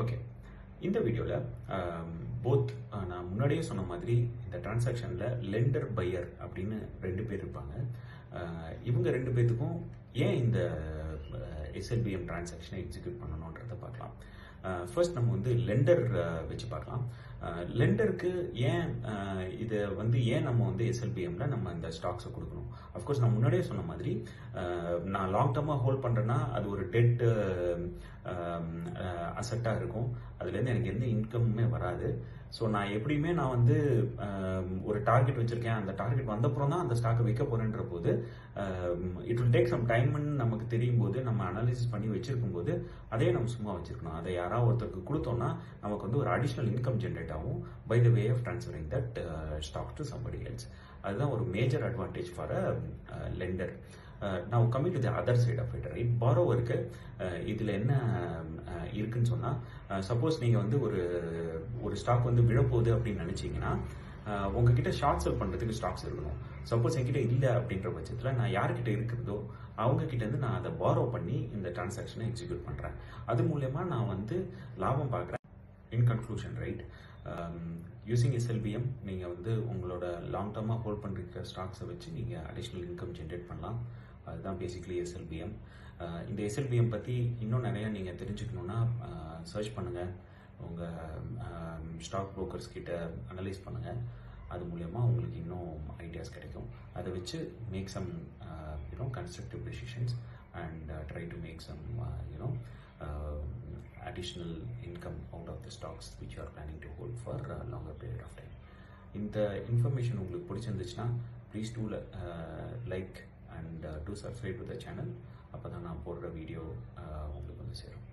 Okay, இந்த வீடியோவில் both நான் முன்னாடியே சொன்ன மாதிரி இந்த டிரான்சாக்ஷனில் லெண்டர் பையர் அப்படின்னு ரெண்டு பேர் இருப்பாங்க. இவங்க ரெண்டு பேர்த்துக்கும் ஏன் இந்த எஸ்எல்பிஎம் டிரான்சாக்ஷனை எக்ஸிக்யூட் பண்ணணுன்றதை பார்க்கலாம். ஃபர்ஸ்ட் நம்ம வந்து லெண்டர் வச்சு பார்க்கலாம். லெண்டருக்கு ஏன் இதை வந்து ஏன் நம்ம வந்து எஸ்எல்பிஎம்ல நம்ம இந்த ஸ்டாக்ஸை கொடுக்கணும். அஃப்கோர்ஸ் நான் முன்னாடியே சொன்ன மாதிரி நான் லாங் டர்மாக ஹோல்ட் பண்ணுறேன்னா அது ஒரு டெட் அசட்டாக இருக்கும். அதுலேருந்து எனக்கு எந்த இன்கமுமே வராது. ஸோ நான் எப்படியுமே நான் வந்து ஒரு டார்கெட் வச்சுருக்கேன், அந்த டார்கெட் வந்தப்புறம் தான் அந்த ஸ்டாக்கை வைக்க போகிறேன்ற போது இட் வில் டேக் சம் டைம்னு நமக்கு தெரியும் போது நம்ம அனாலிசிஸ் பண்ணி வச்சிருக்கும் போது அதே நம்ம சும்மா வச்சிருக்கணும். அதை யாராவது ஒருத்தருக்கு கொடுத்தோம்னா நமக்கு வந்து ஒரு அடிஷ்னல் இன்கம் ஜென்ரேட் ஆகும் by the way of transferring that stock to somebody else. அதுதான் ஒரு major advantage for a lender. Now coming to the other side of it, right? Borrower-க்கு இதில் என்ன இருக்குன்னு சொன்னால், சப்போஸ் நீங்கள் வந்து ஒரு ஸ்டாக் வந்து விழப்போகுது அப்படின்னு நினச்சிங்கன்னா உங்ககிட்ட ஷார்ட் செல் பண்ணுறதுக்கு ஸ்டாக்ஸ் இருக்கணும். சப்போஸ் என்கிட்ட இல்லை அப்படின்ற பட்சத்தில் நான் யார்கிட்ட இருக்கிறதோ அவங்ககிட்டேருந்து நான் அதை பாரோ பண்ணி இந்த டிரான்சாக்ஷனை எக்ஸிக்யூட் பண்ணுறேன். அது மூலயமா நான் வந்து லாபம் பார்க்குறேன். இன் கன்க்ளூஷன், ரைட், யூசிங் எஸ்எல்பிஎம் நீங்கள் வந்து உங்களோட லாங் டர்மாக ஹோல்ட் பண்ணுற ஸ்டாக்ஸை வச்சு நீங்கள் அடிஷ்னல் இன்கம் ஜென்ரேட் பண்ணலாம். அதுதான் பேசிக்லி எஸ்எல்பிஎம். இந்த எஸ்எல்பிஎம் பற்றி இன்னும் நிறையா நீங்கள் தெரிஞ்சுக்கணுன்னா சர்ச் பண்ணுங்கள், உங்கள் ஸ்டாக் ப்ரோக்கர்ஸ் கிட்ட அனலைஸ் பண்ணுங்கள். அது மூலயமா உங்களுக்கு இன்னும் ஐடியாஸ் கிடைக்கும். அதை வச்சு make some constructive decisions and try to make some additional income out of the stocks which you are planning to hold for a longer period of time. இந்த இன்ஃபர்மேஷன் உங்களுக்கு பிடிச்சிருந்துச்சுன்னா please do like and two subscribe to the channel. அப்போ தான் நான் போடுற video உங்களுக்கு வந்து சேரும்.